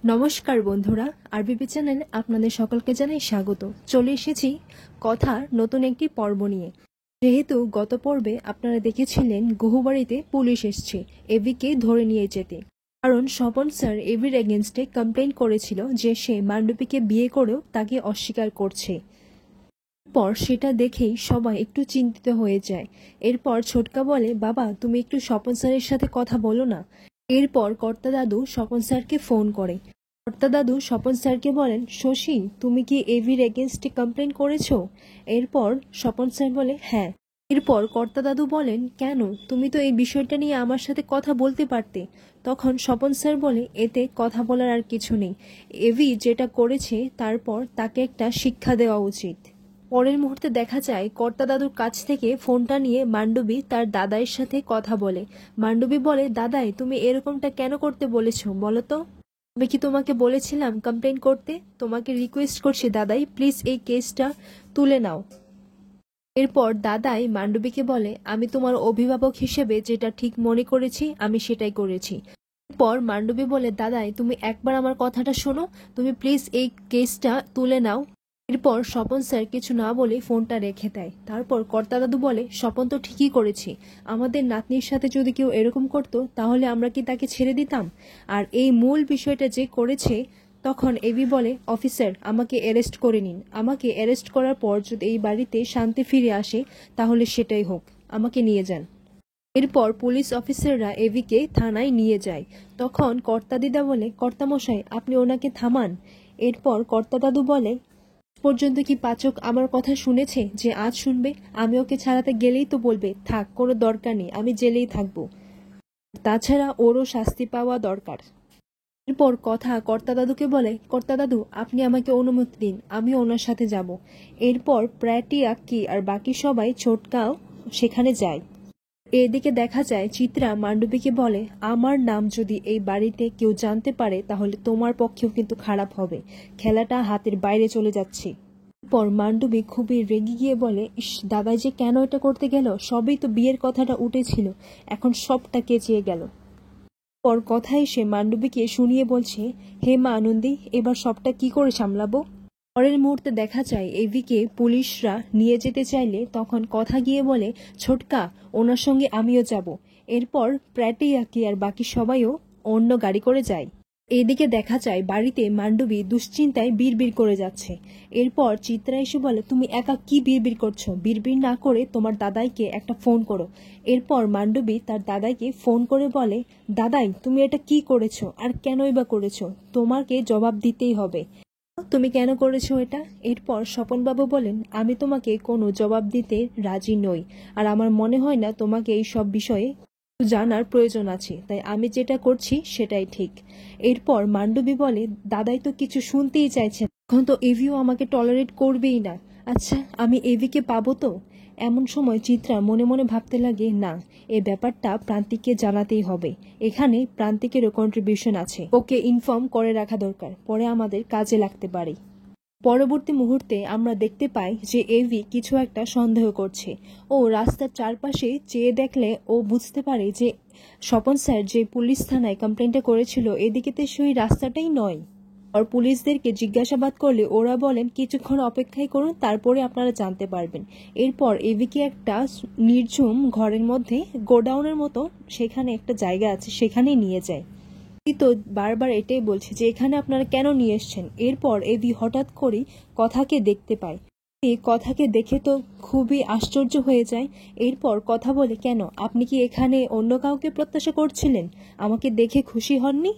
নমস্কার বন্ধুরা, আরবিপি চ্যানেলে আপনাদের সকলকে জানাই স্বাগত। চলে এসেছি কথার নতুন একটি পর্ব নিয়ে। যেহেতু গত পর্বে আপনারা দেখেছিলেন গুহবাড়িতে পুলিশ এসছে এভিকে ধরে নিয়ে যেতে, কারণ স্বপন স্যার এভির এগেনস্টে কমপ্লেন করেছিল যে সে মান্ডবীকে বিয়ে করেও তাকে অস্বীকার করছে। পর সেটা দেখেই সবাই একটু চিন্তিত হয়ে যায়। এরপর ছোটকা বলে, বাবা তুমি একটু স্বপন স্যারের সাথে কথা বলো না। এরপর কর্তা দাদু স্বপন স্যারকে ফোন করে। কর্তা দাদু স্বপন স্যারকে বলেন, শশী তুমি কি এভির এগেনস্টে কমপ্লেন করেছো? এরপর স্বপন স্যার বলে হ্যাঁ। এরপর কর্তা দাদু বলেন, কেন? তুমি তো এই বিষয়টা নিয়ে আমার সাথে কথা বলতে পারতে। তখন স্বপন স্যার বলে, এতে কথা বলার আর কিছু নেই। এভি যেটা করেছে তারপর তাকে একটা শিক্ষা দেওয়া উচিত। পরের মুহূর্তে দেখা যায় কর্তা দাদুর কাছ থেকে ফোনটা নিয়ে মান্ডবী তার দাদাইয়ের সাথে কথা বলে। মান্ডবী বলে, দাদাই তুমি এরকমটা কেন করতে বলেছো বলো তো? আমি কি তোমাকে বলেছিলাম কমপ্লেন করতে? তোমাকে রিকোয়েস্ট করছি দাদাই, প্লিজ এই কেসটা তুলে নাও। এরপর দাদাই মান্ডবীকে বলে, আমি তোমার অভিভাবক হিসেবে যেটা ঠিক মনে করেছি আমি সেটাই করেছি। এরপর মান্ডবী বলে, দাদাই তুমি একবার আমার কথাটা শোনো, তুমি প্লিজ এই কেসটা তুলে নাও। এরপর স্বপন স্যার কিছু না বলে ফোনটা রেখে দেয়। তারপর কর্তা দাদু বলে, স্বপন তো ঠিকই করেছি, আমাদের নাতনির সাথে যদি কেউ এরকম করতো তাহলে আমরা কি তাকে ছেড়ে দিতাম? আর এই মূল বিষয়টা যে করেছে। তখন এভি বলে, অফিসার আমাকে অ্যারেস্ট করে নিন। আমাকে অ্যারেস্ট করার পর যদি এই বাড়িতে শান্তি ফিরে আসে তাহলে সেটাই হোক, আমাকে নিয়ে যান। এরপর পুলিশ অফিসাররা এভিকে থানায় নিয়ে যায়। তখন কর্তা দিদা বলে, কর্তামশাই আপনি ওনাকে থামান। এরপর কর্তা দাদু বলে, পর্যন্ত কি পাচক আমার কথা শুনেছে যে আজ শুনবে? আমি ওকে ছাড়াতে গেলেই তো বলবে থাক, কোনো দরকার নেই, আমি জেলেই থাকবো। তাছাড়া ওরও শাস্তি পাওয়া দরকার। এরপর কথা কর্তা দাদুকে বলে, কর্তা দাদু আপনি আমাকে অনুমতি দিন, আমিও ওনার সাথে যাব। এরপর প্র্যাটি আক্কি আর বাকি সবাই ছোটকাও সেখানে যায়। এদিকে দেখা যায় চিত্রা মান্ডবীকে বলে, আমার নাম যদি এই বাড়িতে কেউ জানতে পারে তাহলে তোমার পক্ষেও কিন্তু খারাপ হবে, খেলাটা হাতের বাইরে চলে যাচ্ছে। পর মান্ডবী খুবই রেগে গিয়ে বলে, ইস দাদাই যে কেন এটা করতে গেল, সবই তো বিয়ের কথাটা উঠেছিল, এখন সবটা কেচিয়ে গেল। পর কথায় সে মান্ডবীকে শুনিয়ে বলছে, হে মা আনন্দী, এবার সবটা কি করে সামলাবো? পরের মুহূর্তে দেখা যায় এভিকে পুলিশরা নিয়ে যেতে চাইলে তখন কথা গিয়ে বলে, ছোটকা ওনার সঙ্গে আমিও যাব। এরপর প্র্যাটিয়াকি আর বাকি সবাইও অন্য গাড়ি করে যায়। এদিকে দেখা যায় বাড়িতে মান্ডবী দুশ্চিন্তায় বিড়বিড় করে যাচ্ছে। এরপর চিত্রা এসে বলে, তুমি একা কি বিড়বিড় করছো? বিড়বিড় না করে তোমার দাদাইকে একটা ফোন করো। এরপর মান্ডবী তার দাদাইকে ফোন করে বলে, দাদাই তুমি এটা কি করেছো আর কেনই বা করেছো? তোমাকে জবাব দিতেই হবে। তুমি কেন করেছো এটা? এরপর স্বপনবাবু বলেন, আমি তোমাকে কোনো জবাব দিতে রাজি নই, আর আমার মনে হয় না তোমাকে এই সব বিষয়ে জানার প্রয়োজন আছে, তাই আমি যেটা করছি সেটাই ঠিক। এরপর মান্ডবী বলে, দাদাই তো কিছু শুনতেই চাইছে না, এখন তো এভিও আমাকে টলারেট করবেই না। আচ্ছা আমি এভিকে পাবো তো? এমন সময় চিত্রা মনে মনে ভাবতে লাগে, না, এই ব্যাপারটা প্রান্তিককে জানাতেই হবে। এখানে প্রান্তিকেরও কন্ট্রিবিউশন আছে, ওকে ইনফর্ম করে রাখা দরকার, পরে আমাদের কাজে লাগতে পারে। পরবর্তী মুহূর্তে আমরা দেখতে পাই যে এভি কিছু একটা সন্দেহ করছে। ও রাস্তার চারপাশে চেয়ে দেখলে ও বুঝতে পারে যে স্বপন স্যার যে পুলিশ থানায় কমপ্লেনটা করেছিল এদিকেতে সেই রাস্তাটাই নয়। আর পুলিশদেরকে জিজ্ঞাসাবাদ করলে ওরা বলেন, কিছুক্ষণ অপেক্ষাই করুন, তারপরে আপনারা জানতে পারবেন। এরপর এভিকে একটা নির্ঝুম ঘরের মধ্যে গোডাউনের মতো সেখানে একটা জায়গা আছে, সেখানে নিয়ে যায়। তো বারবার এটাই বলছে যে এখানে আপনারা কেন নিয়ে এসছেন। এরপর এভি হঠাৎ করে কথাকে দেখতে পায়। এই কথাকে দেখে তো খুবই আশ্চর্য হয়ে যায়। এরপর কথা বলে, কেন আপনি কি এখানে অন্য কাউকে প্রত্যাশা করছিলেন? আমাকে দেখে খুশি হননি?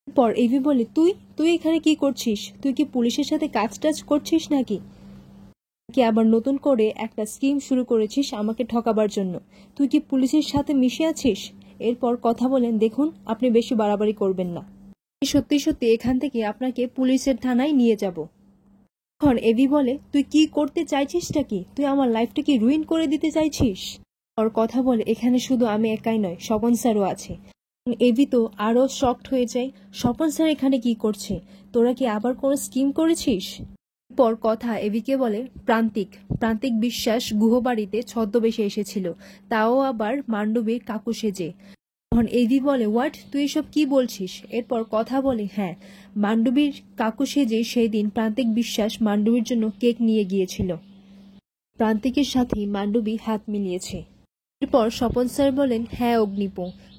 এরপর এভি বলে, তুই তুই এখানে কি করছিস? তুই কি পুলিশের সাথে কাজ টাজ করছিস নাকি? কি আবার নতুন করে একটা স্কিম শুরু করেছিস আমাকে ঠকাবার জন্য? তুই কি পুলিশের সাথে মিশে আছিস? এরপর কথা বলেন, দেখুন আপনি বেশি বাড়াবাড়ি করবেন না, সত্যি সত্যি এখান থেকে আপনাকে পুলিশের থানায় নিয়ে যাব। এখন এভি বলে, তুই কি করতে চাইছিসটা কি? তুই আমার লাইফটা কি রুইন করে দিতে চাইছিস? ওর কথা বলে, এখানে শুধু আমি একাই নয়, স্বপন স্যারও আছে। এভি তো আরো শকড হয়ে যায়, স্বপন স্যার এখানে কি করছে? তোরা কি আবার কোনো স্কিম করেছিস? পর কথা এভিকে বলে, প্রান্তিক প্রান্তিক বিশ্বাস গুহবাড়িতে ছদ্মবেশে এসেছিল, তাও আবার মান্ডবীর কাকু সেজে। তখন এভি বলে, হোয়াট, তুই এসব কি বলছিস? এরপর কথা বলে, হ্যাঁ, মান্ডবীর কাকু সেজে সেই দিন প্রান্তিক বিশ্বাস মান্ডবীর জন্য কেক নিয়ে গিয়েছিল। প্রান্তিকের সাথে মান্ডবী হাত মিলিয়েছে। এরপর স্বপন স্যার বলেন, হ্যাঁ অগ্নিপ,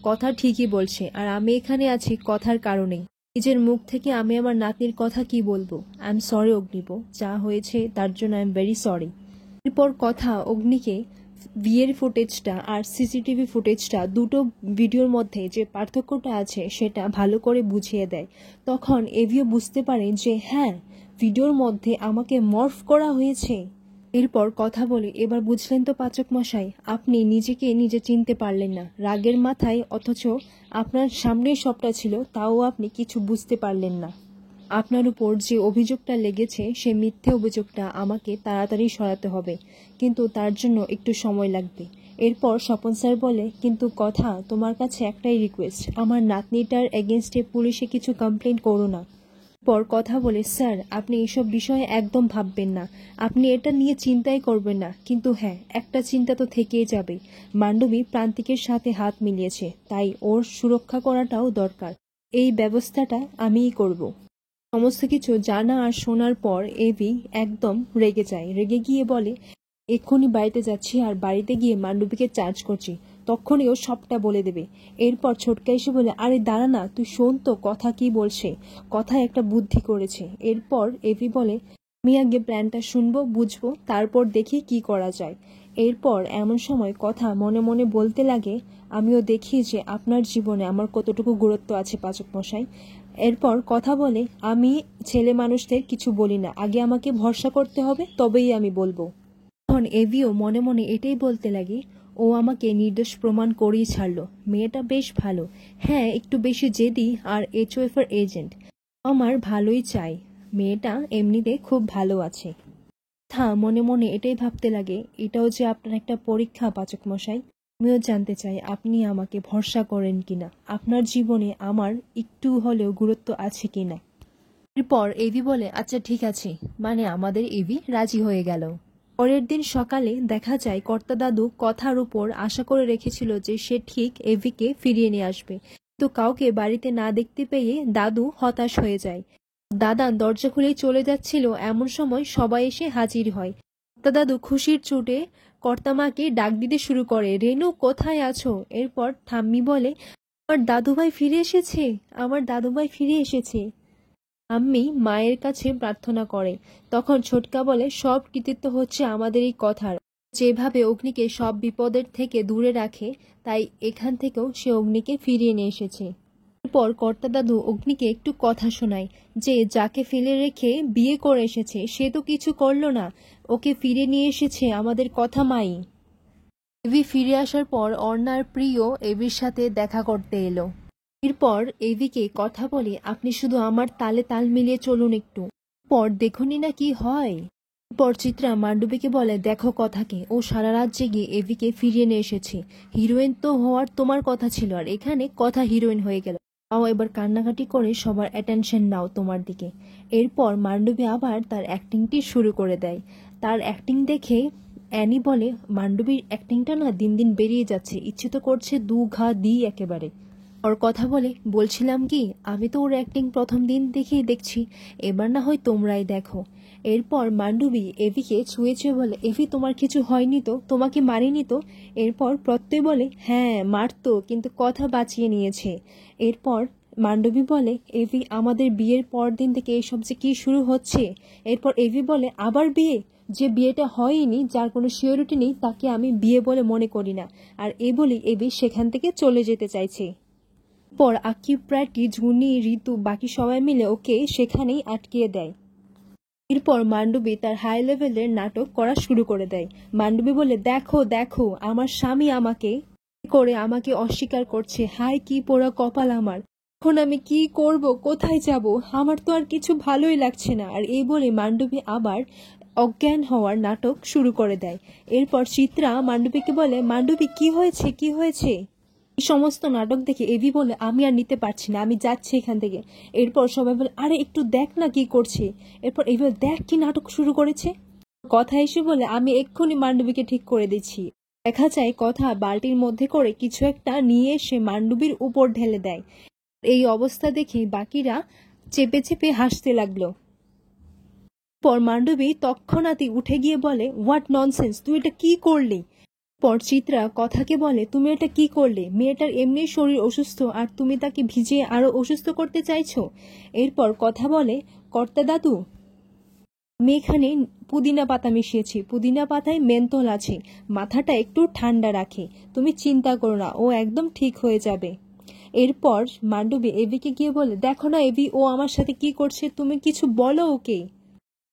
কথা ঠিকই বলছে, আর আমি এখানে আছি কথার কারণেই। নিজের মুখ থেকে আমি আমার নাতনির কথা কি বলবো? আই এম সরি অগ্নিপ, যা হয়েছে তার জন্য আই এম ভেরি সরি। এরপর কথা অগ্নিকে বিয়ের ফুটেজটা আর সিসিটিভি ফুটেজটা দুটো ভিডিওর মধ্যে যে পার্থক্যটা আছে সেটা ভালো করে বুঝিয়ে দেয়। তখন এভিও বুঝতে পারে যে হ্যাঁ, ভিডিওর মধ্যে আমাকে মর্ফ করা হয়েছে। এরপর কথা বলে, এবার বুঝলেন তো পাচক মশাই, আপনি নিজেকে নিজে চিনতে পারলেন না রাগের মাথায়, অথচ আপনার সামনেই সবটা ছিল, তাও আপনি কিছু বুঝতে পারলেন না। আপনার উপর যে অভিযোগটা লেগেছে সে মিথ্যে অভিযোগটা আমাকে তাড়াতাড়ি সরাতে হবে, কিন্তু তার জন্য একটু সময় লাগবে। এরপর স্বপন স্যার বলে, কিন্তু কথা, তোমার কাছে একটাই রিকোয়েস্ট, আমার নাতনিটার এগেনস্টে পুলিশে কিছু কমপ্লেন করো না। পর কথা বলে, স্যার আপনি এসব বিষয়ে একদম ভাববেন না, আপনি এটা নিয়ে চিন্তাই করবেন না, কিন্তু হ্যাঁ, একটা চিন্তা তো থেকেই যাবে, মান্ডবী প্রান্তিকের সাথে হাত মিলিয়েছে, তাই ওর সুরক্ষা করাটাও দরকার। এই ব্যবস্থাটা আমিই করব। সমস্ত কিছু জানা আর শোনার পর এভি একদম রেগে যায়। রেগে গিয়ে বলে, এক্ষুনি বাড়িতে যাচ্ছি, আর বাড়িতে গিয়ে মান্ডবীকে চার্জ করছি, তখনই ও সবটা বলে দেবে। এরপর ছোটকা এসে বলে, আরে দাঁড়া না, তুই শোন তো কথা কি বলছে, কথা একটা বুদ্ধি করেছে। এরপর এভি বলে, আমি আগে প্ল্যানটা শুনবো, বুঝবো, তারপর দেখি কি করা যায়। এরপর এমন সময় কথা মনে মনে বলতে লাগে, আমিও দেখি যে আপনার জীবনে আমার কতটুকু গুরুত্ব আছে পাচক মশাই। এরপর কথা বলে, আমি ছেলে মানুষদের কিছু বলি না, আগে আমাকে ভরসা করতে হবে, তবেই আমি বলবো। তখন এভিও মনে মনে এটাই বলতে লাগে, ও আমাকে নির্দোষ প্রমাণ করেই ছাড়লো, মেয়েটা বেশ ভালো, হ্যাঁ একটু বেশি জেদি আর HOF এর এজেন্ট, আমার ভালোই চাই, মেয়েটা এমনিতে খুব ভালো আছে। মনে মনে এটাই ভাবতে লাগে, এটাও যে আপনার একটা পরীক্ষা পাচক মশাই, আমিও জানতে চাই আপনি আমাকে ভরসা করেন কিনা, আপনার জীবনে আমার একটু হলেও গুরুত্ব আছে কিনা। এরপর এভি বলে, আচ্ছা ঠিক আছে, মানে আমাদের এভি রাজি হয়ে গেল। পরের দিন সকালে দেখা যায় কর্তা দাদু কথার উপর আশা করে রেখেছিল যে সে ঠিক এভিকে ফিরিয়ে নিয়ে আসবে, কিন্তু কাউকে বাড়িতে না দেখতে পেয়ে দাদু হতাশ হয়ে যায়। দাদা দরজা খুলেই চলে যাচ্ছিল, এমন সময় সবাই এসে হাজির হয়। কর্তা দাদু খুশির চোটে কর্তামাকে ডাক দিতে শুরু করে, রেনু কোথায় আছো? এরপর ঠাম্মি বলে, আমার দাদুভাই ফিরে এসেছে, আমার দাদুভাই ফিরে এসেছে। আম্মি মায়ের কাছে প্রার্থনা করে। তখন ছোটকা বলে, সব কৃতিত্ব হচ্ছে আমাদের এই কথার, যেভাবে অগ্নিকে সব বিপদের থেকে দূরে রাখে, তাই এখান থেকেও সে অগ্নিকে ফিরিয়ে নিয়ে এসেছে। এরপর কর্তা দাদু অগ্নিকে একটু কথা শোনায় যে যাকে ফেলে রেখে বিয়ে করে এসেছে সে তো কিছু করলো না, ওকে ফিরে নিয়ে এসেছে আমাদের কথা মাই। এভি ফিরে আসার পর অর্ণার প্রিয় এভির সাথে দেখা করতে এলো। এরপর এভিকে কথা বলে, আপনি শুধু আমার তালে তাল মিলিয়ে চলুন একটু, পর দেখুনি না কি হয়। এরপর চিত্রা মান্ডবীকে বলে, দেখো কথাকে, ও সারা রাত জেগে এভিকে ফিরিয়ে নিয়ে এসেছে, হিরোইন তো হওয়ার তোমার কথা ছিল, আর এখানে কথা হিরোইন হয়ে গেল, তাও এবার কান্নাকাটি করে সবার অ্যাটেনশন নাও তোমার দিকে। এরপর মান্ডবী আবার তার অ্যাক্টিংটি শুরু করে দেয়। তার অ্যাক্টিং দেখে অ্যানি বলে, মান্ডবীর অ্যাক্টিংটা না দিন দিন বেরিয়ে যাচ্ছে, ইচ্ছে তো করছে দু ঘা দিই একেবারে। ওর কথা বলে, বলছিলাম কি, আমি তো ওর অ্যাক্টিং প্রথম দিন দেখেই দেখছি, এবার না হয় তোমরাই দেখো। এরপর মান্ডবী এভিকে ছুঁয়ে ছুঁয়ে বলে, এভি তোমার কিছু হয়নি তো, তোমাকে মারিনি তো? এরপর প্রত্যয় বলে, হ্যাঁ মারতো, কিন্তু কথা বাঁচিয়ে নিয়েছে। এরপর মান্ডবী বলে, এভি আমাদের বিয়ের পর দিন থেকে এইসব যে কি শুরু হচ্ছে। এরপর এভি বলে, আবার বিয়ে? যে বিয়েটা হয়নি, যার কোনো সিওরিটি নেই, তাকে আমি বিয়ে বলে মনে করি না। আর এই বলি এভি সেখান থেকে চলে যেতে চাইছে। পর আকিব, প্র্যাটি, ঝুনি, ঋতু বাকি সবাই মিলে ওকে সেখানেই আটকিয়ে দেয়। এরপর মান্ডবী তার হাই লেভেলের নাটক করা শুরু করে দেয়। মান্ডবী বলে, দেখো দেখো, আমার স্বামী আমাকে অস্বীকার করছে, হাই কি পোড়া কপাল আমার, এখন আমি কি করব, কোথায় যাব, আমার তো আর কিছু ভালোই লাগছে না। আর এই বলে মান্ডবী আবার অজ্ঞান হওয়ার নাটক শুরু করে দেয়। এরপর চিত্রা মান্ডবীকে বলে, মান্ডবী কি হয়েছে, কি হয়েছে? এই সমস্ত নাটক দেখে এভি বলে, আমি আর নিতে পারছি না, আমি যাচ্ছি এখান থেকে। এরপর সবাই বলে, আরে একটু দেখ না কি করছে। এরপর এভি দেখ কি নাটক শুরু করেছে। কথা এসে বলে, আমি এক্ষুনি মান্ডবীকে ঠিক করে দিচ্ছি। দেখা যায় কথা বালতির মধ্যে করে কিছু একটা নিয়ে এসে মান্ডবীর উপর ঢেলে দেয়। এই অবস্থা দেখে বাকিরা চেপে চেপে হাসতে লাগলো। পর মান্ডবী তৎক্ষণাৎই উঠে গিয়ে বলে, হোয়াট ননসেন্স, তুই এটা কি করলি? পর চিত্রা কথাকে বলে, তুমি এটা কি করলে? মেয়েটার এমনি শরীর অসুস্থ আর তুমি তাকে ভিজিয়ে আরো অসুস্থ করতে চাইছো। এরপর কথা বলে, কর্তা দাদু, আমি এখানে পুদিনা পাতা মিশিয়েছি, পুদিনা পাতায় মেন্থল আছে, মাথাটা একটু ঠান্ডা রাখে, তুমি চিন্তা করো না, ও একদম ঠিক হয়ে যাবে। এরপর মান্ডবী এভিকে গিয়ে বলে, দেখো না এভি, ও আমার সাথে কি করছে, তুমি কিছু বলো ওকে।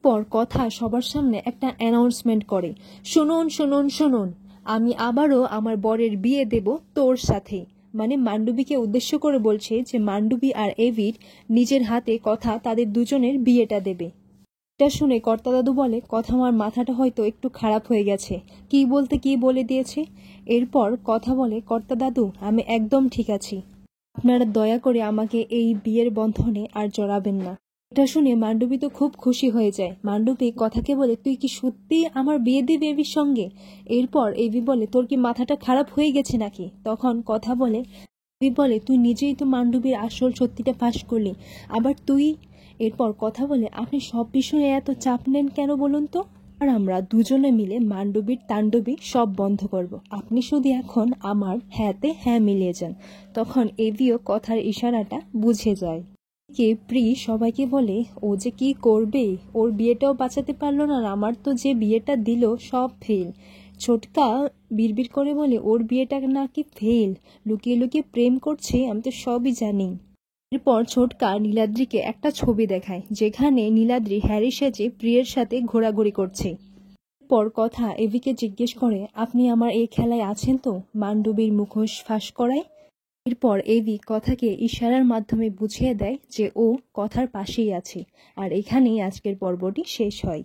পর কথা সবার সামনে একটা অ্যানাউন্সমেন্ট করে, শুনুন শুনুন শুনুন, আমি আবারও আমার বরের বিয়ে দেব তোর সাথে। মানে মান্ডবীকে উদ্দেশ্য করে বলছে যে মান্ডবী আর এভির নিজের হাতে কথা তাদের দুজনের বিয়েটা দেবে। এটা শুনে কর্তা দাদু বলে, কথা আমার মাথাটা হয়তো একটু খারাপ হয়ে গেছে, কি বলতে কি বলে দিয়েছে। এরপর কথা বলে, কর্তা দাদু, আমি একদম ঠিক আছি, আপনারা দয়া করে আমাকে এই বিয়ের বন্ধনে আর জড়াবেন না। এটা শুনে মান্ডবী তো খুব খুশি হয়ে যায়। মান্ডবী কথাকে বলে, তুই কি সত্যি আমার বিয়ে দিবি এভির সঙ্গে? এরপর এভি বলে, তোর কি মাথাটা খারাপ হয়ে গেছে নাকি? তখন কথা বলে, এভি বলে, তুই নিজেই তো মান্ডবীর আসল সত্যিটা ফাঁস করলি, আবার তুই। এরপর কথা বলে, আপনি সব বিষয়ে এত চাপ নেন কেন বলুন তো? আর আমরা দুজনে মিলে মান্ডবীর তাণ্ডবী সব বন্ধ করব, আপনি শুধু এখন আমার হ্যাঁতে হ্যাঁ মিলিয়ে যান। তখন এভিও কথার ইশারাটা বুঝে যায়। কে প্রি সবাইকে বলে, ও যে কি করবে, ওর বিয়েটাও বাঁচাতে পারলো না, আর আমার তো যে বিয়েটা দিল সব ফেল। ছোটকা বিড়বিড় করে বলে, ওর বিয়েটা নাকি ফেল, লুকিয়ে লুকিয়ে প্রেম করছে, আমি তো সবই জানি। এরপর ছোটকা নীলাদ্রিকে একটা ছবি দেখায় যেখানে নীলাদ্রি হ্যারি সেজে প্রিয়ের সাথে ঘোরাঘুরি করছে। পর কথা এভিকে জিজ্ঞেস করে, আপনি আমার এই খেলায় আছেন তো, মান্ডবীর মুখোশ ফাঁস করায়? এরপর এভি কথাকে ইশারার মাধ্যমে বুঝিয়ে দেয় যে ও কথার পাশেই আছে। আর এখানেই আজকের পর্বটি শেষ হয়।